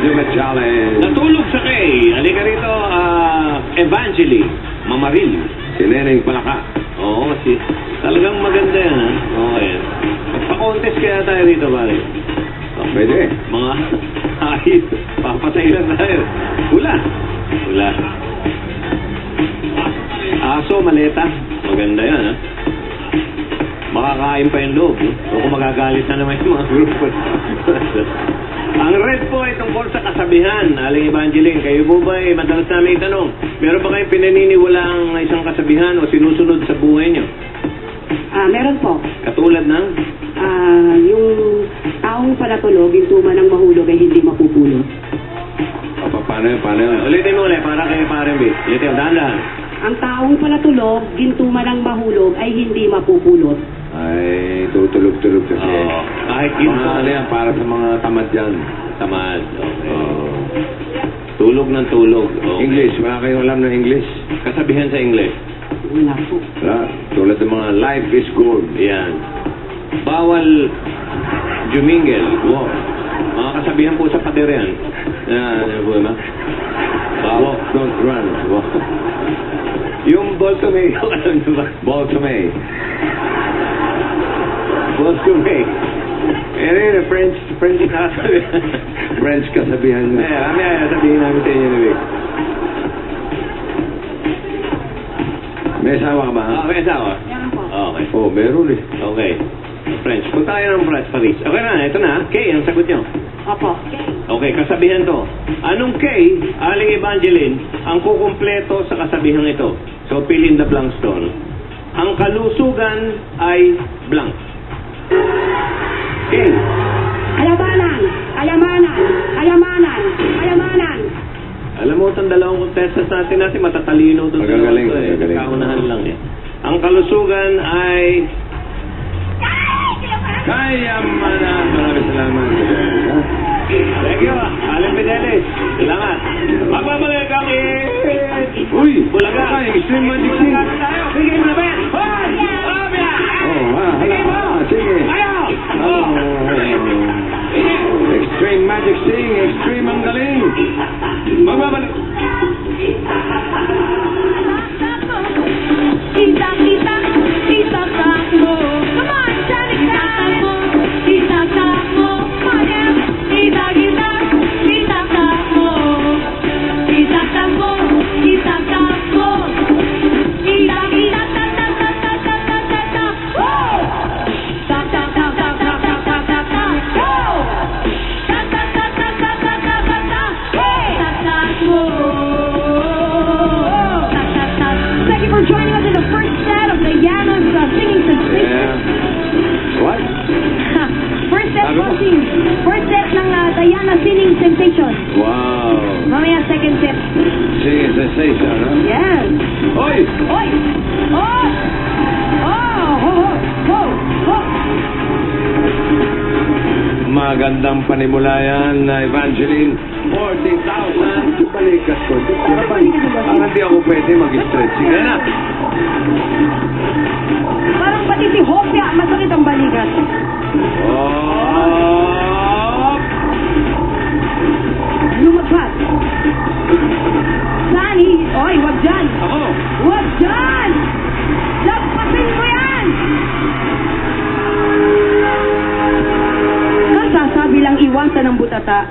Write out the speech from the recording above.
ultimate challenge. Natulog sa kay. Halika rito, Evangeline Mamaril. Si Neneng Palaka. Oo, talagang maganda yan, ha? Okay. Magpa-contest kaya tayo rito, pare. Pwede. Mga ayos. Papatay lang tayo. Wala. Aso, maleta. Maganda yan, ha? Makakain pa yung loob. O kung magagalit na naman yung mga grupo. Ang red po ay tungkol sa kasabihan. Aling Evangeline, kayo po ba madalas namin itanong, meron ba kayong pinaniniwala ang isang kasabihan o sinusunod sa buhay nyo? Meron po. Katulad ng? Yung taong panatulog, yung tuma ng mahulog ay hindi mapupulot. Paano yun? Ulitin mo ulit, para kayo parang bit. Ulitin mo, dahan-dahan. Ang taong panatulog, gintuma ng mahulog ay hindi mapupulot. Ay, tutulog-tulog kasi. Oo. Kahit Mga ginto. ano yan, para sa mga tamad yan. Tamad. Okay. Oo. Tulog ng tulog. Okay. English, wala kayong alam na English? Kasabihan sa English. Wala po. Wala. Tulad ng mga life is gold. Yan. Bawal jumingel. Wow. Mga kasabihan po sa pader yan. Yan po na. Walk, don't run. Walk. Yung Bolsome, alam nyo ba? Baltimore. Bolsome. Eh, French kasabihan. French kasabihan nyo. Kami sabihin namin sa inyo na Vic. May asawa ka ba? May asawa? Meron po. Okay. Oh, meron eh. Okay. French. Punta tayo ng Paris. Okay na, ito na. K, ang sagot nyo. Opo. Okay, kasabihan to. Anong K, Aling Evangeline, ang kukumpleto sa kasabihang ito? So, fill in the blanks doon. Ang kalusugan ay blank. K. Alamanan! Alamanan! Alamanan! Alamanan! Alam mo, itong dalawang contestants natin matatalino doon. Magagaling, magagaling. Kaunahan lang eh. Ang kalusugan ay... Kaya mana. Maraming salamat. Thank you, Aling Fidelis. Salamat. Magbabalik kami. Uy! Bulaga. Ay, extreme magic sing. Sige mo na ba yan? Hoy! Obya! Hala. Sige. Ayaw! Oh. Extreme magic sing. Extreme ang galing. Magbabalik. Itatakbo. Come on, Johnny, itatakbo. Itatakbo. Come on now. Itatakbo. Itatakbo. Itatakbo. Itatakbo. Itatakbo. Woo! Tak tak tak tak tak tak tak tak tak. Woo! Tak tak tak tak tak tak tak tak tak. Hey! Tatakbo. Tak tak tak. Thank you for joining us in the first set of the Yanos singing sensation. Yeah. What? First set Ano? po, first set ng Diana Singing Sensation. Wow. Mamaya second set. Singing sensation, huh? Yes. Oy! Oy! Oh! Oh! Ho! Ho! Ho! Magandang panimulayan na Evangeline. 40,000. Balikas ko. Parang di ako pwede mag-stretching. Kaya na. Parang pati si Hopia, masakit ang balikat. Oh! Lumagpas. Sunny! Oy, wag dyan! Ako! Wag dyan! Lagpasin mo yan! Kasasabi lang iwasan ng butata.